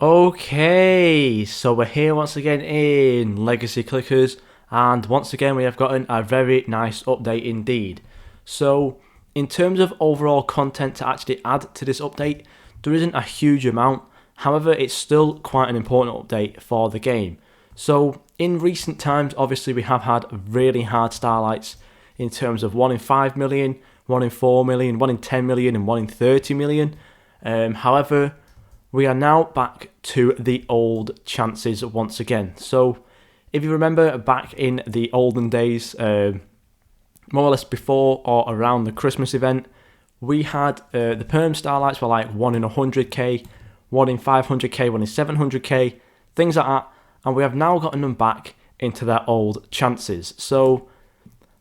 Okay, so we're here once again in Legacy Clickers, and once again we have gotten a very nice update indeed. So, in terms of overall content to actually add to this update, there isn't a huge amount. However, it's still quite an important update for the game. So, in recent times, obviously we have had really hard Starlights in terms of 1 in 5 million, 1 in 4 million, 1 in 10 million, and 1 in 30 million. However, we are now back to the old chances once again. So, if you remember back in the olden days, more or less before or around the Christmas event, we had the perm starlights were like 1 in 100k, 1 in 500k, 1 in 700k, things like that, and we have now gotten them back into their old chances. So,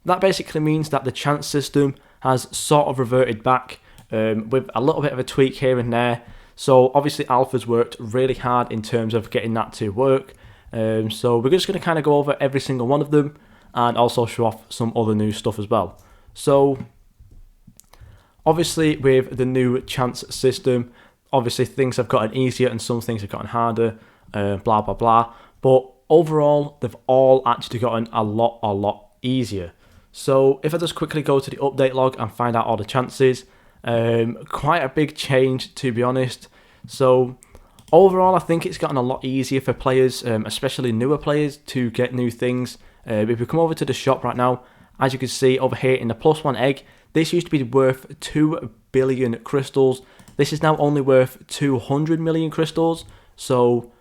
that basically means that the chance system has sort of reverted back with a little bit of a tweak here and there. So obviously Alpha's worked really hard in terms of getting that to work. So we're just going to kind of go over every single one of them and also show off some other new stuff as well. So obviously with the new chance system, obviously things have gotten easier and some things have gotten harder, blah, blah, blah. But overall, they've all actually gotten a lot easier. So if I just quickly go to the update log and find out all the chances, quite a big change to be honest. So overall I think it's gotten a lot easier for players, especially newer players, to get new things. If we come over to the shop right now, as you can see over here in the +1 egg, this used to be worth 2 billion crystals. This is now only worth 200 million crystals, so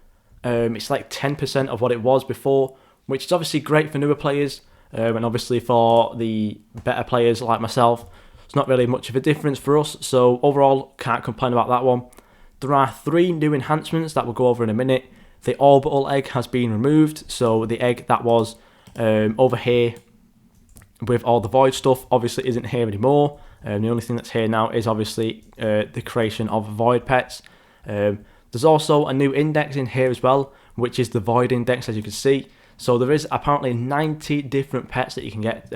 it's like 10% of what it was before, which is obviously great for newer players, and obviously for the better players like myself, it's not really much of a difference for us, so overall, can't complain about that one. There are 3 new enhancements that we'll go over in a minute. The orbital egg has been removed, so the egg that was over here with all the void stuff obviously isn't here anymore. The only thing that's here now is obviously the creation of void pets. There's also a new index in here as well, which is the void index, as you can see. So there is apparently 90 different pets that you can get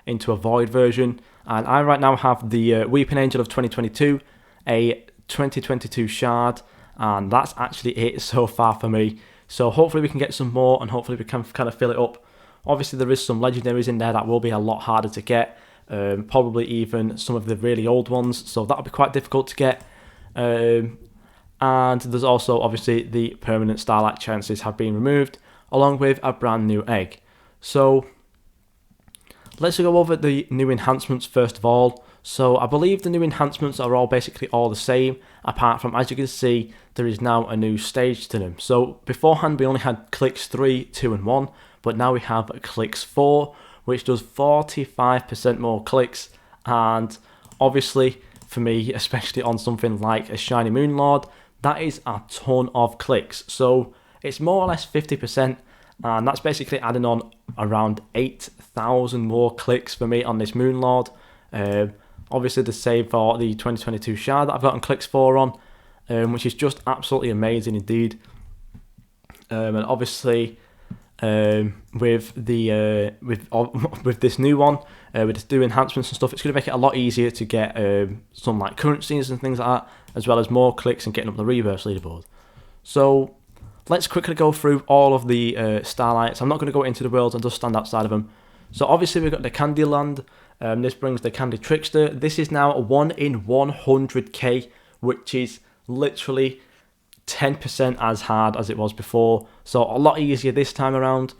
into a void version. And I right now have the Weeping Angel of 2022, a 2022 shard, and that's actually it so far for me. So hopefully we can get some more, and hopefully we can kind of fill it up. Obviously there is some legendaries in there that will be a lot harder to get, probably even some of the really old ones, so that'll be quite difficult to get. And there's also obviously the permanent Starlight chances have been removed, along with a brand new egg. So let's go over the new enhancements first of all. So I believe the new enhancements are all basically all the same, apart from, as you can see, there is now a new stage to them. So beforehand we only had clicks 3, 2 and 1, but now we have clicks 4, which does 45% more clicks, and obviously for me, especially on something like a Shiny Moonlord, that is a ton of clicks. So it's more or less 50%, and that's basically adding on around 8,000 more clicks for me on this Moonlord. Obviously the same for the 2022 shard that I've gotten clicks 4 on, which is just absolutely amazing indeed. And obviously with this new one, with this new enhancements and stuff, it's going to make it a lot easier to get some like currencies and things like that, as well as more clicks and getting up the reverse leaderboard. So let's quickly go through all of the Starlights. I'm not going to go into the worlds and just stand outside of them. So obviously we've got the Candyland. This brings the Candy Trickster. This is now 1 in 100k, which is literally 10% as hard as it was before. So a lot easier this time around.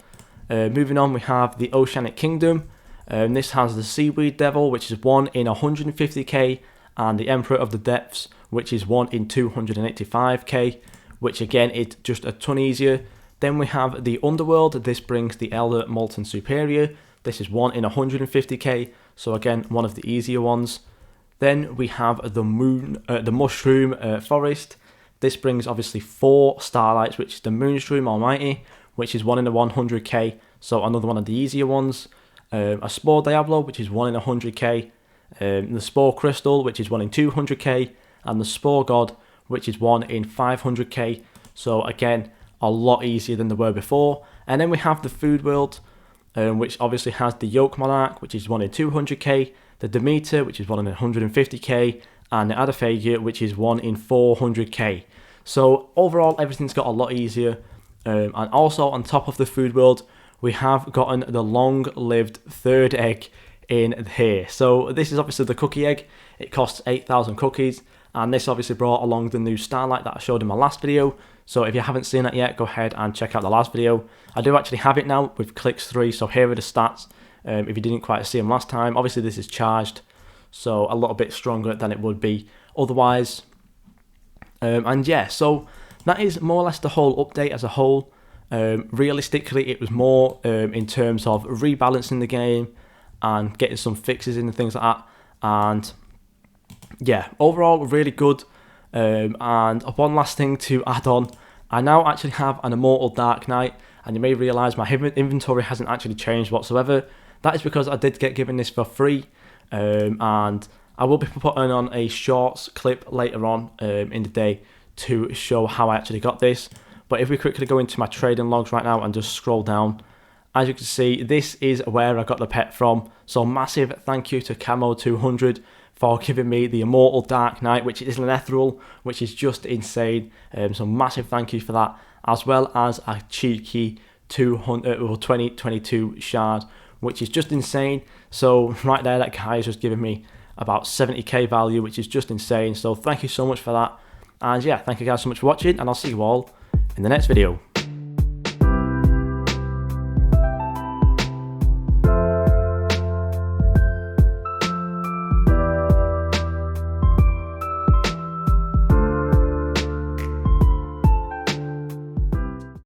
Moving on, we have the Oceanic Kingdom. This has the Seaweed Devil, which is 1 in 150k, and the Emperor of the Depths, which is 1 in 285k, which again is just a ton easier. Then we have the Underworld. This brings the Elder Molten Superior. This is 1 in 150k, so again one of the easier ones. Then we have the Mushroom Forest. This brings obviously 4 Starlights, which is the Moonstream Almighty, which is 1 in 100k, so another one of the easier ones. A Spore Diablo, which is 1 in 100k. The Spore Crystal, which is 1 in 200k, and the Spore God, which is 1 in 500k. So again, a lot easier than they were before. And then we have the Food World, which obviously has the Yoke Monarch, which is 1 in 200k, the Demeter, which is 1 in 150k, and the Adaphagia, which is 1 in 400k. So overall, everything's got a lot easier. And also on top of the food world, we have gotten the long-lived third egg in here. So this is obviously the cookie egg. It costs 8,000 cookies, and this obviously brought along the new Starlight that I showed in my last video. So if you haven't seen that yet, go ahead and check out the last video. I do actually have it now with clicks 3, so here are the stats. If you didn't quite see them last time, obviously this is charged, so a little bit stronger than it would be otherwise. And yeah, so that is more or less the whole update as a whole. Realistically, it was more in terms of rebalancing the game and getting some fixes in and things like that. And yeah, overall really good. And one last thing to add on, I now actually have an Immortal Dark Knight, and you may realise my inventory hasn't actually changed whatsoever. That is because I did get given this for free, and I will be putting on a shorts clip later on in the day to show how I actually got this. But if we quickly go into my trading logs right now and just scroll down, as you can see, this is where I got the pet from. So massive thank you to Camo200 for giving me the Immortal Dark Knight, which is an ethereal, which is just insane. So massive thank you for that, as well as a cheeky 2022 shard, which is just insane. So right there, that guy is just giving me about 70k value, which is just insane. So thank you so much for that. And yeah, thank you guys so much for watching, and I'll see you all in the next video.